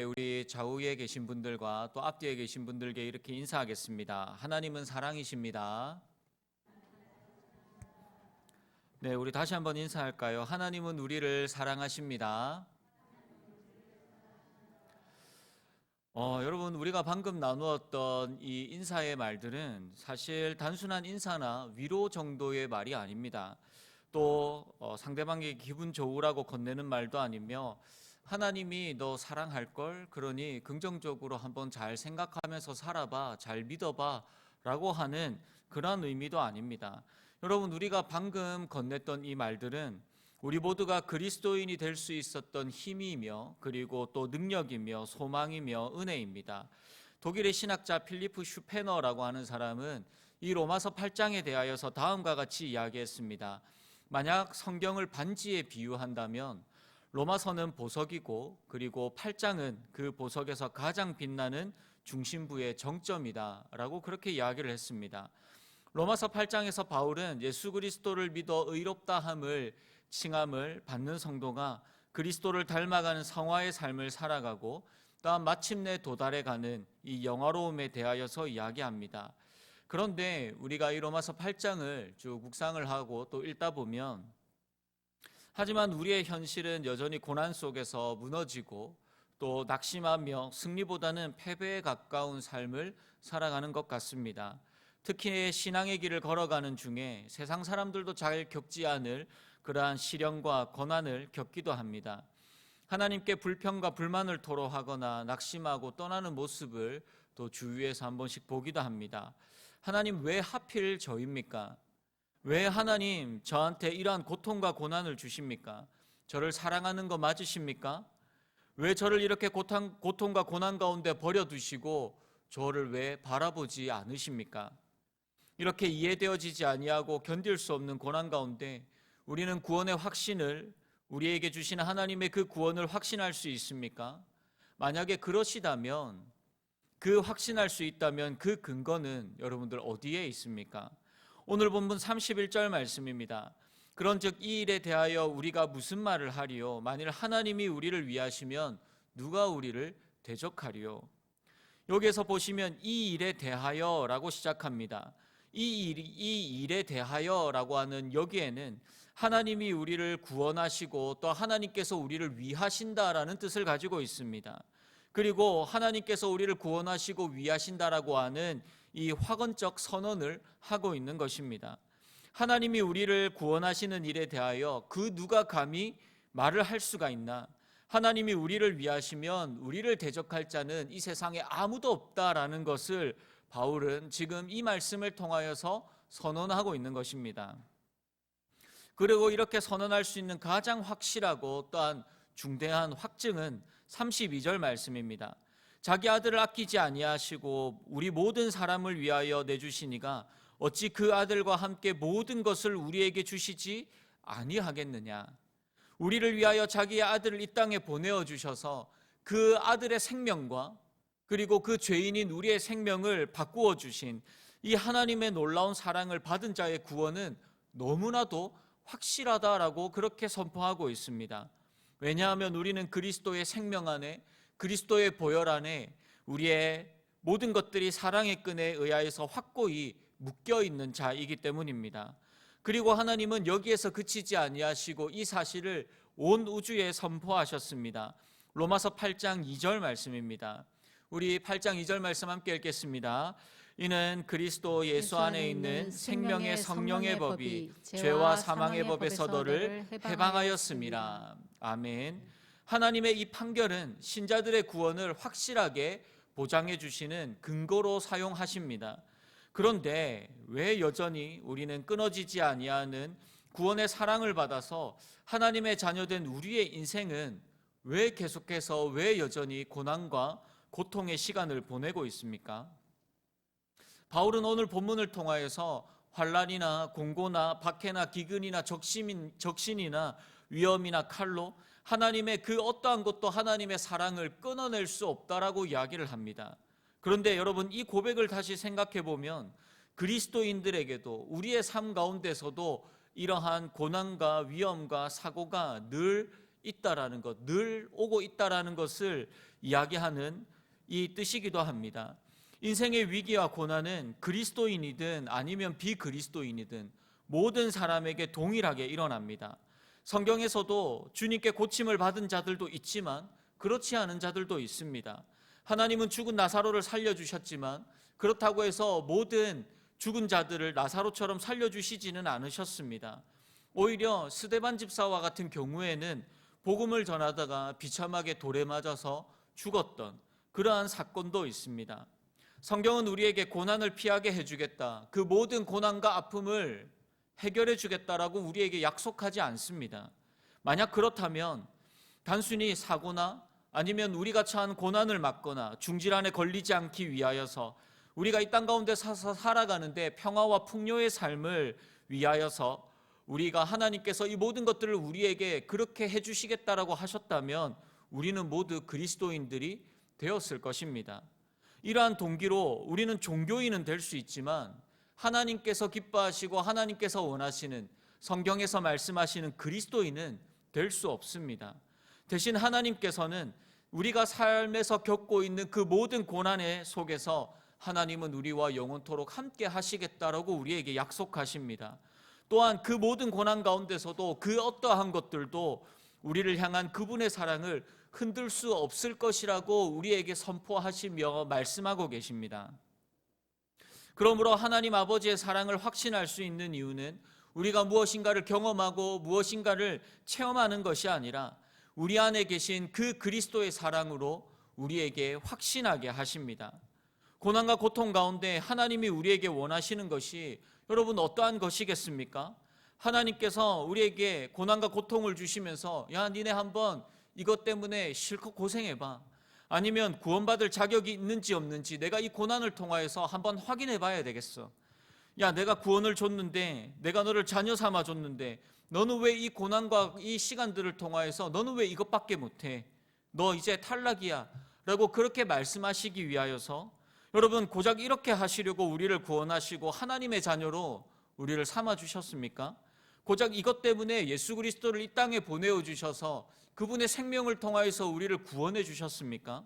우리 좌우에 계신 분들과 또 앞뒤에 계신 분들께 이렇게 인사하겠습니다. 하나님은 사랑이십니다. 네, 우리 다시 한번 인사할까요? 하나님은 우리를 사랑하십니다. 여러분, 우리가 방금 나누었던 이 인사의 말들은 사실 단순한 인사나 위로 정도의 말이 아닙니다. 또 상대방에게 기분 좋으라고 건네는 말도 아니며 하나님이 너 사랑할걸? 그러니 긍정적으로 한번 잘 생각하면서 살아봐, 잘 믿어봐 라고 하는 그런 의미도 아닙니다. 여러분, 우리가 방금 건넸던 이 말들은 우리 모두가 그리스도인이 될 수 있었던 힘이며 그리고 또 능력이며 소망이며 은혜입니다. 독일의 신학자 필리프 슈페너라고 하는 사람은 이 로마서 8장에 대하여서 다음과 같이 이야기했습니다. 만약 성경을 반지에 비유한다면 로마서는 보석이고 그리고 8장은 그 보석에서 가장 빛나는 중심부의 정점이다 라고 그렇게 이야기를 했습니다. 로마서 8장에서 바울은 예수 그리스도를 믿어 의롭다함을 칭함을 받는 성도가 그리스도를 닮아가는 성화의 삶을 살아가고 또한 마침내 도달해가는 이 영화로움에 대하여서 이야기합니다. 그런데 우리가 이 로마서 8장을 쭉 묵상을 하고 또 읽다 보면 하지만 우리의 현실은 여전히 고난 속에서 무너지고 또 낙심하며 승리보다는 패배에 가까운 삶을 살아가는 것 같습니다. 특히 신앙의 길을 걸어가는 중에 세상 사람들도 잘 겪지 않을 그러한 시련과 고난을 겪기도 합니다. 하나님께 불평과 불만을 토로하거나 낙심하고 떠나는 모습을 또 주위에서 한 번씩 보기도 합니다. 하나님 왜 하필 저입니까? 왜 하나님 저한테 이러한 고통과 고난을 주십니까? 저를 사랑하는 거 맞으십니까? 왜 저를 이렇게 고통과 고난 가운데 버려두시고 저를 왜 바라보지 않으십니까? 이렇게 이해되어지지 아니하고 견딜 수 없는 고난 가운데 우리는 구원의 확신을 우리에게 주시는 하나님의 그 구원을 확신할 수 있습니까? 만약에 그러시다면 그 확신할 수 있다면 그 근거는 여러분들 어디에 있습니까? 오늘 본문 31절 말씀입니다. 그런즉 이 일에 대하여 우리가 무슨 말을 하리요? 만일 하나님이 우리를 위하시면 누가 우리를 대적하리요? 여기에서 보시면 이 일에 대하여라고 시작합니다. 이 일에 대하여라고 하는 여기에는 하나님이 우리를 구원하시고 또 하나님께서 우리를 위하신다라는 뜻을 가지고 있습니다. 그리고 하나님께서 우리를 구원하시고 위하신다라고 하는 이 확언적 선언을 하고 있는 것입니다. 하나님이 우리를 구원하시는 일에 대하여 그 누가 감히 말을 할 수가 있나? 하나님이 우리를 위하시면 우리를 대적할 자는 이 세상에 아무도 없다라는 것을 바울은 지금 이 말씀을 통하여서 선언하고 있는 것입니다. 그리고 이렇게 선언할 수 있는 가장 확실하고 또한 중대한 확증은 32절 말씀입니다. 자기 아들을 아끼지 아니하시고 우리 모든 사람을 위하여 내주시니가 어찌 그 아들과 함께 모든 것을 우리에게 주시지 아니하겠느냐. 우리를 위하여 자기의 아들을 이 땅에 보내어 주셔서 그 아들의 생명과 그리고 그 죄인인 우리의 생명을 바꾸어 주신 이 하나님의 놀라운 사랑을 받은 자의 구원은 너무나도 확실하다라고 그렇게 선포하고 있습니다. 왜냐하면 우리는 그리스도의 생명 안에 그리스도의 보혈 안에 우리의 모든 것들이 사랑의 끈에 의하여서 확고히 묶여있는 자이기 때문입니다. 그리고 하나님은 여기에서 그치지 아니하시고 이 사실을 온 우주에 선포하셨습니다. 로마서 8장 2절 말씀입니다. 우리 8장 2절 말씀 함께 읽겠습니다. 이는 그리스도 예수 안에 있는 생명의 성령의 법이 죄와 사망의 법에서 너를 해방하였습니다. 아멘. 하나님의 이 판결은 신자들의 구원을 확실하게 보장해 주시는 근거로 사용하십니다. 그런데 왜 여전히 우리는 끊어지지 아니하는 구원의 사랑을 받아서 하나님의 자녀된 우리의 인생은 왜 계속해서 왜 여전히 고난과 고통의 시간을 보내고 있습니까? 바울은 오늘 본문을 통하여서 환난이나 공고나 박해나 기근이나 적신이나 위험이나 칼로 하나님의 그 어떠한 것도 하나님의 사랑을 끊어낼 수 없다라고 이야기를 합니다. 그런데 여러분 이 고백을 다시 생각해 보면 그리스도인들에게도 우리의 삶 가운데서도 이러한 고난과 위험과 사고가 늘 있다라는 것, 늘 오고 있다라는 것을 이야기하는 이 뜻이기도 합니다. 인생의 위기와 고난은 그리스도인이든 아니면 비그리스도인이든 모든 사람에게 동일하게 일어납니다. 성경에서도 주님께 고침을 받은 자들도 있지만 그렇지 않은 자들도 있습니다. 하나님은 죽은 나사로를 살려주셨지만 그렇다고 해서 모든 죽은 자들을 나사로처럼 살려주시지는 않으셨습니다. 오히려 스데반 집사와 같은 경우에는 복음을 전하다가 비참하게 돌에 맞아서 죽었던 그러한 사건도 있습니다. 성경은 우리에게 고난을 피하게 해주겠다, 그 모든 고난과 아픔을 해결해 주겠다라고 우리에게 약속하지 않습니다. 만약 그렇다면 단순히 사고나 아니면 우리가 처한 고난을 막거나 중질환에 걸리지 않기 위하여서 우리가 이 땅 가운데 살아가는데 평화와 풍요의 삶을 위하여서 우리가 하나님께서 이 모든 것들을 우리에게 그렇게 해주시겠다라고 하셨다면 우리는 모두 그리스도인들이 되었을 것입니다. 이러한 동기로 우리는 종교인은 될 수 있지만 하나님께서 기뻐하시고 하나님께서 원하시는 성경에서 말씀하시는 그리스도인은 될 수 없습니다. 대신 하나님께서는 우리가 삶에서 겪고 있는 그 모든 고난의 속에서 하나님은 우리와 영원토록 함께 하시겠다라고 우리에게 약속하십니다. 또한 그 모든 고난 가운데서도 그 어떠한 것들도 우리를 향한 그분의 사랑을 흔들 수 없을 것이라고 우리에게 선포하시며 말씀하고 계십니다. 그러므로 하나님 아버지의 사랑을 확신할 수 있는 이유는 우리가 무엇인가를 경험하고 무엇인가를 체험하는 것이 아니라 우리 안에 계신 그 그리스도의 사랑으로 우리에게 확신하게 하십니다. 고난과 고통 가운데 하나님이 우리에게 원하시는 것이 여러분 어떠한 것이겠습니까? 하나님께서 우리에게 고난과 고통을 주시면서 야, 니네 한번 이것 때문에 실컷 고생해봐. 아니면 구원받을 자격이 있는지 없는지 내가 이 고난을 통하여서 한번 확인해 봐야 되겠어. 야, 내가 구원을 줬는데, 내가 너를 자녀 삼아 줬는데 너는 왜 이 고난과 이 시간들을 통하여서 너는 왜 이것밖에 못해? 너 이제 탈락이야 라고 그렇게 말씀하시기 위하여서 여러분 고작 이렇게 하시려고 우리를 구원하시고 하나님의 자녀로 우리를 삼아 주셨습니까? 고작 이것 때문에 예수 그리스도를 이 땅에 보내어 주셔서 그분의 생명을 통하여서 우리를 구원해 주셨습니까?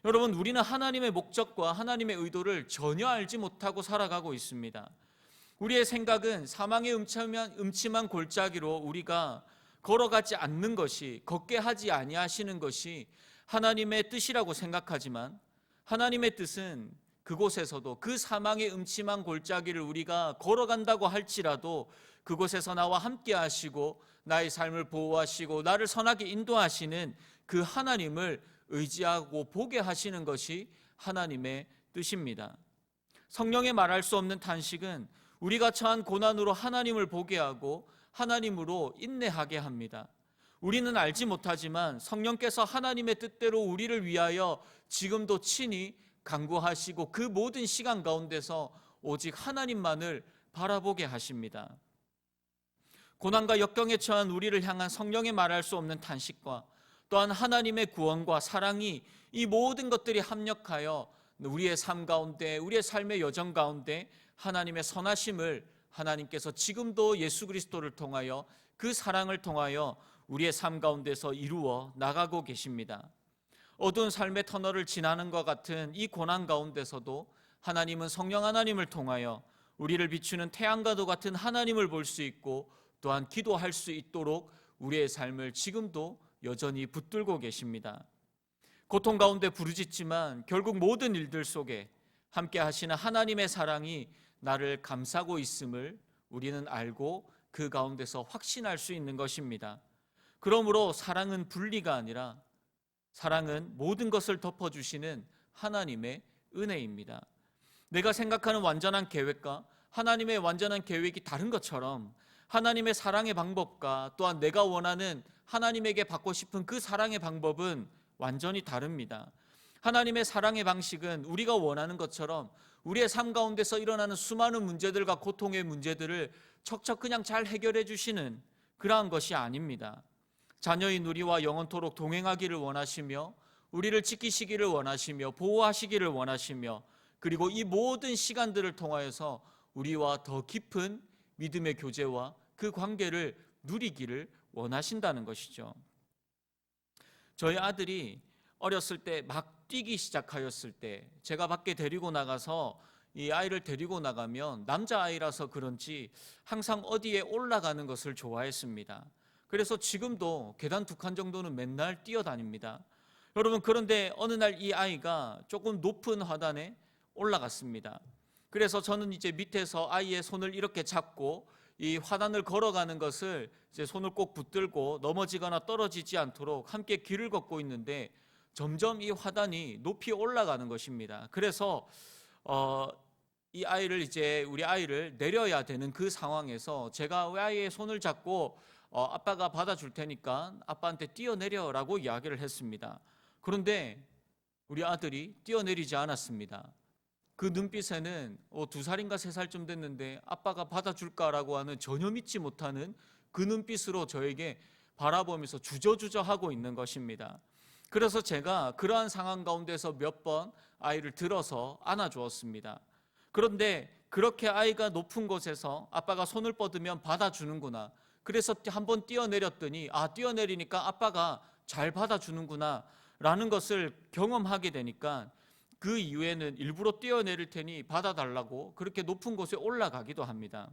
여러분, 우리는 하나님의 목적과 하나님의 의도를 전혀 알지 못하고 살아가고 있습니다. 우리의 생각은 사망의 음침한 골짜기로 우리가 걸어가지 않는 것이, 걷게 하지 아니하시는 것이 하나님의 뜻이라고 생각하지만 하나님의 뜻은 그곳에서도 그 사망의 음침한 골짜기를 우리가 걸어간다고 할지라도 그곳에서 나와 함께 하시고 나의 삶을 보호하시고 나를 선하게 인도하시는 그 하나님을 의지하고 보게 하시는 것이 하나님의 뜻입니다. 성령의 말할 수 없는 탄식은 우리가 처한 고난으로 하나님을 보게 하고 하나님으로 인내하게 합니다. 우리는 알지 못하지만 성령께서 하나님의 뜻대로 우리를 위하여 지금도 친히 간구하시고 그 모든 시간 가운데서 오직 하나님만을 바라보게 하십니다. 고난과 역경에 처한 우리를 향한 성령의 말할 수 없는 탄식과 또한 하나님의 구원과 사랑이 이 모든 것들이 합력하여 우리의 삶 가운데, 우리의 삶의 여정 가운데 하나님의 선하심을 하나님께서 지금도 예수 그리스도를 통하여 그 사랑을 통하여 우리의 삶 가운데서 이루어 나가고 계십니다. 어두운 삶의 터널을 지나는 것 같은 이 고난 가운데서도 하나님은 성령 하나님을 통하여 우리를 비추는 태양과도 같은 하나님을 볼 수 있고 또한 기도할 수 있도록 우리의 삶을 지금도 여전히 붙들고 계십니다. 고통 가운데 부르짖지만 결국 모든 일들 속에 함께 하시는 하나님의 사랑이 나를 감싸고 있음을 우리는 알고 그 가운데서 확신할 수 있는 것입니다. 그러므로 사랑은 분리가 아니라 사랑은 모든 것을 덮어주시는 하나님의 은혜입니다. 내가 생각하는 완전한 계획과 하나님의 완전한 계획이 다른 것처럼 하나님의 사랑의 방법과 또한 내가 원하는 하나님에게 받고 싶은 그 사랑의 방법은 완전히 다릅니다. 하나님의 사랑의 방식은 우리가 원하는 것처럼 우리의 삶 가운데서 일어나는 수많은 문제들과 고통의 문제들을 척척 그냥 잘 해결해 주시는 그러한 것이 아닙니다. 자녀인 우리와 영원토록 동행하기를 원하시며 우리를 지키시기를 원하시며 보호하시기를 원하시며 그리고 이 모든 시간들을 통하여서 우리와 더 깊은 믿음의 교제와 그 관계를 누리기를 원하신다는 것이죠. 저희 아들이 어렸을 때 막 뛰기 시작하였을 때 제가 밖에 데리고 나가서 이 아이를 데리고 나가면 남자아이라서 그런지 항상 어디에 올라가는 것을 좋아했습니다. 그래서 지금도 계단 2칸 정도는 맨날 뛰어다닙니다. 여러분, 그런데 어느 날 이 아이가 조금 높은 화단에 올라갔습니다. 그래서 저는 이제 밑에서 아이의 손을 이렇게 잡고 이 화단을 걸어가는 것을 이제 손을 꼭 붙들고 넘어지거나 떨어지지 않도록 함께 길을 걷고 있는데 점점 이 화단이 높이 올라가는 것입니다. 그래서 이 아이를 이제 우리 아이를 내려야 되는 그 상황에서 제가 우리 아이의 손을 잡고 아빠가 받아줄 테니까 아빠한테 뛰어내려라고 이야기를 했습니다. 그런데 우리 아들이 뛰어내리지 않았습니다. 그 눈빛에는 2살인가 3살쯤 됐는데 아빠가 받아줄까라고 하는 전혀 믿지 못하는 그 눈빛으로 저에게 바라보면서 주저주저 하고 있는 것입니다. 그래서 제가 그러한 상황 가운데서 몇 번 아이를 들어서 안아주었습니다. 그런데 그렇게 아이가 높은 곳에서 아빠가 손을 뻗으면 받아주는구나. 그래서 한번 뛰어내렸더니 뛰어내리니까 아빠가 잘 받아주는구나 라는 것을 경험하게 되니까 그 이후에는 일부러 뛰어내릴 테니 받아달라고 그렇게 높은 곳에 올라가기도 합니다.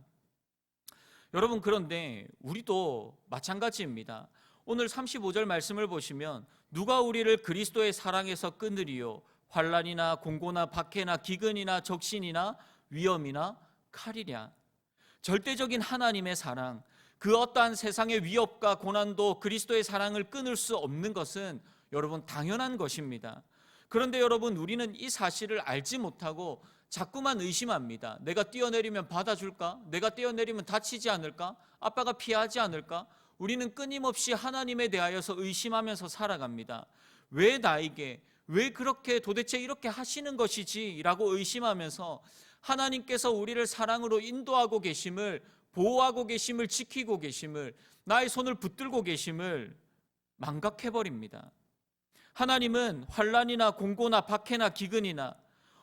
여러분, 그런데 우리도 마찬가지입니다. 오늘 35절 말씀을 보시면 누가 우리를 그리스도의 사랑에서 끊으리요? 환난이나 공고나 박해나 기근이나 적신이나 위험이나 칼이랴. 절대적인 하나님의 사랑, 그 어떠한 세상의 위협과 고난도 그리스도의 사랑을 끊을 수 없는 것은 여러분 당연한 것입니다. 그런데 여러분, 우리는 이 사실을 알지 못하고 자꾸만 의심합니다. 내가 뛰어내리면 받아줄까? 내가 뛰어내리면 다치지 않을까? 아빠가 피하지 않을까? 우리는 끊임없이 하나님에 대하여서 의심하면서 살아갑니다. 왜 나에게, 왜 그렇게 도대체 이렇게 하시는 것이지? 라고 의심하면서 하나님께서 우리를 사랑으로 인도하고 계심을, 보호하고 계심을, 지키고 계심을, 나의 손을 붙들고 계심을 망각해버립니다. 하나님은 환난이나 공고나 박해나 기근이나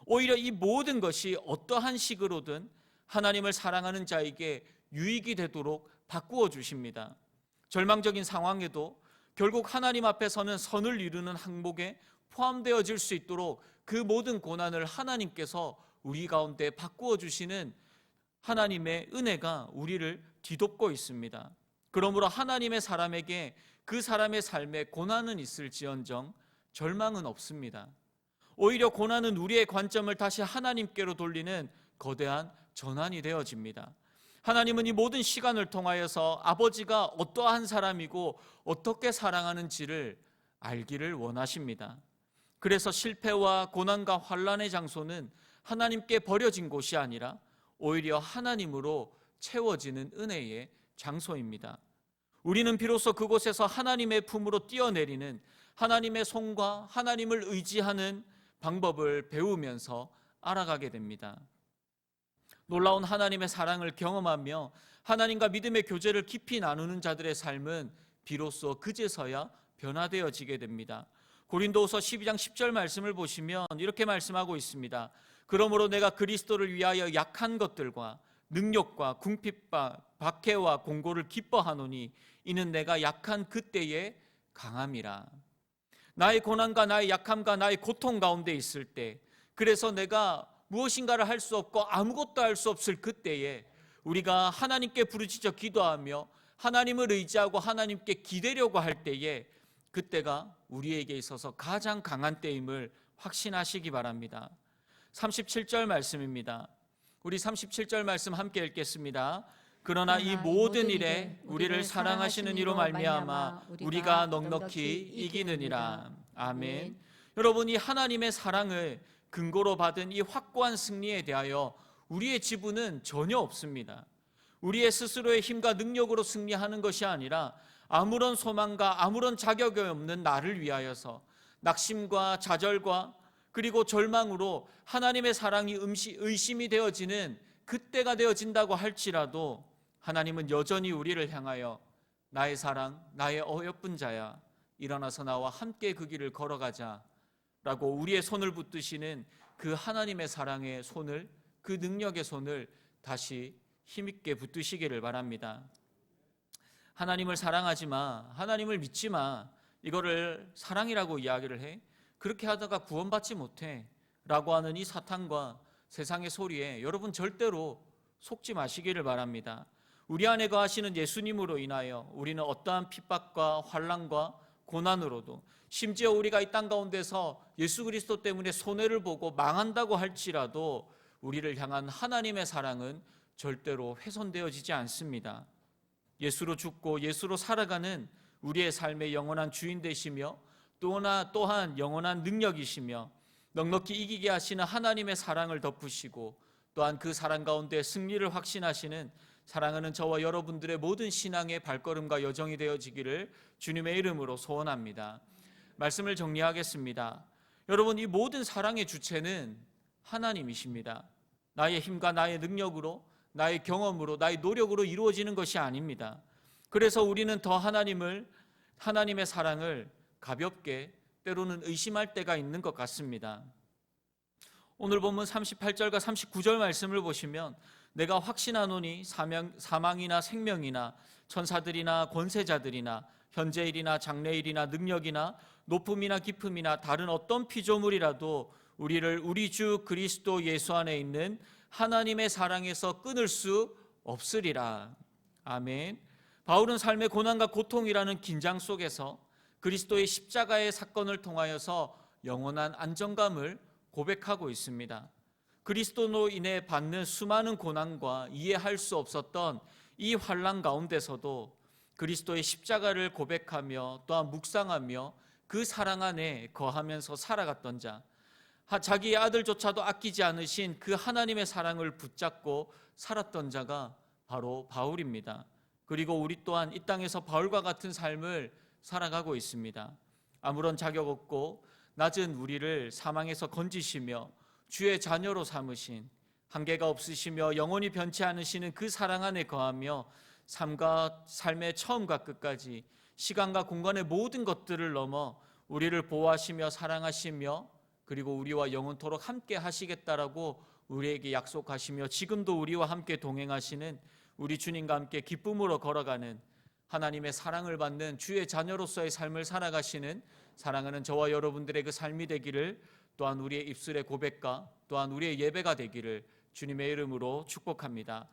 오히려 이 모든 것이 어떠한 식으로든 하나님을 사랑하는 자에게 유익이 되도록 바꾸어 주십니다. 절망적인 상황에도 결국 하나님 앞에서는 선을 이루는 항목에 포함되어질 수 있도록 그 모든 고난을 하나님께서 우리 가운데 바꾸어 주시는 하나님의 은혜가 우리를 뒤덮고 있습니다. 그러므로 하나님의 사람에게 그 사람의 삶에 고난은 있을지언정 절망은 없습니다. 오히려 고난은 우리의 관점을 다시 하나님께로 돌리는 거대한 전환이 되어집니다. 하나님은 이 모든 시간을 통하여서 아버지가 어떠한 사람이고 어떻게 사랑하는지를 알기를 원하십니다. 그래서 실패와 고난과 환난의 장소는 하나님께 버려진 곳이 아니라 오히려 하나님으로 채워지는 은혜의 장소입니다. 우리는 비로소 그곳에서 하나님의 품으로 뛰어내리는 하나님의 손과 하나님을 의지하는 방법을 배우면서 알아가게 됩니다. 놀라운 하나님의 사랑을 경험하며 하나님과 믿음의 교제를 깊이 나누는 자들의 삶은 비로소 그제서야 변화되어지게 됩니다. 고린도후서 12장 10절 말씀을 보시면 이렇게 말씀하고 있습니다. 그러므로 내가 그리스도를 위하여 약한 것들과 능력과 궁핍과 박해와 공고를 기뻐하노니 이는 내가 약한 그때의 강함이라. 나의 고난과 나의 약함과 나의 고통 가운데 있을 때, 그래서 내가 무엇인가를 할 수 없고 아무것도 할 수 없을 그때에 우리가 하나님께 부르짖어 기도하며 하나님을 의지하고 하나님께 기대려고 할 때에 그때가 우리에게 있어서 가장 강한 때임을 확신하시기 바랍니다. 37절 말씀입니다. 우리 37절 말씀 함께 읽겠습니다. 그러나 이 모든 일에 우리를 사랑하시는 이로 말미암아 우리가 넉넉히 이기느니라. 아멘. 여러분, 이 하나님의 사랑을 근거로 받은 이 확고한 승리에 대하여 우리의 지분은 전혀 없습니다. 우리의 스스로의 힘과 능력으로 승리하는 것이 아니라 아무런 소망과 아무런 자격이 없는 나를 위하여서 낙심과 좌절과 그리고 절망으로 하나님의 사랑이 의심이 되어지는 그때가 되어진다고 할지라도 하나님은 여전히 우리를 향하여 나의 사랑, 나의 어여쁜 자야, 일어나서 나와 함께 그 길을 걸어가자 라고 우리의 손을 붙드시는 그 하나님의 사랑의 손을, 그 능력의 손을 다시 힘있게 붙드시기를 바랍니다. 하나님을 사랑하지 마, 하나님을 믿지 마, 이거를 사랑이라고 이야기를 해. 그렇게 하다가 구원받지 못해 라고 하는 이 사탄과 세상의 소리에 여러분 절대로 속지 마시기를 바랍니다. 우리 안에 거하시는 예수님으로 인하여 우리는 어떠한 핍박과 환난과 고난으로도, 심지어 우리가 이 땅 가운데서 예수 그리스도 때문에 손해를 보고 망한다고 할지라도 우리를 향한 하나님의 사랑은 절대로 훼손되어지지 않습니다. 예수로 죽고 예수로 살아가는 우리의 삶의 영원한 주인 되시며 또한 영원한 능력이시며 넉넉히 이기게 하시는 하나님의 사랑을 덮으시고 또한 그 사랑 가운데 승리를 확신하시는 사랑하는 저와 여러분들의 모든 신앙의 발걸음과 여정이 되어지기를 주님의 이름으로 소원합니다. 말씀을 정리하겠습니다. 여러분, 이 모든 사랑의 주체는 하나님이십니다. 나의 힘과 나의 능력으로, 나의 경험으로, 나의 노력으로 이루어지는 것이 아닙니다. 그래서 우리는 더 하나님의 사랑을 가볍게, 때로는 의심할 때가 있는 것 같습니다. 오늘 본문 38절과 39절 말씀을 보시면 내가 확신하노니 사망이나 생명이나 천사들이나 권세자들이나 현재일이나 장래일이나 능력이나 높음이나 깊음이나 다른 어떤 피조물이라도 우리를 우리 주 그리스도 예수 안에 있는 하나님의 사랑에서 끊을 수 없으리라. 아멘. 바울은 삶의 고난과 고통이라는 긴장 속에서 그리스도의 십자가의 사건을 통하여서 영원한 안정감을 고백하고 있습니다. 그리스도로 인해 받는 수많은 고난과 이해할 수 없었던 이 환난 가운데서도 그리스도의 십자가를 고백하며 또한 묵상하며 그 사랑 안에 거하면서 살아갔던 자, 자기의 아들조차도 아끼지 않으신 그 하나님의 사랑을 붙잡고 살았던 자가 바로 바울입니다. 그리고 우리 또한 이 땅에서 바울과 같은 삶을 살아가고 있습니다. 아무런 자격 없고 낮은 우리를 사망에서 건지시며 주의 자녀로 삼으신, 한계가 없으시며 영원히 변치 않으시는 그 사랑 안에 거하며 삶과 삶의 처음과 끝까지 시간과 공간의 모든 것들을 넘어 우리를 보호하시며 사랑하시며 그리고 우리와 영원토록 함께 하시겠다라고 우리에게 약속하시며 지금도 우리와 함께 동행하시는 우리 주님과 함께 기쁨으로 걸어가는 하나님의 사랑을 받는 주의 자녀로서의 삶을 살아가시는 사랑하는 저와 여러분들의 그 삶이 되기를, 또한 우리의 입술의 고백과 또한 우리의 예배가 되기를 주님의 이름으로 축복합니다.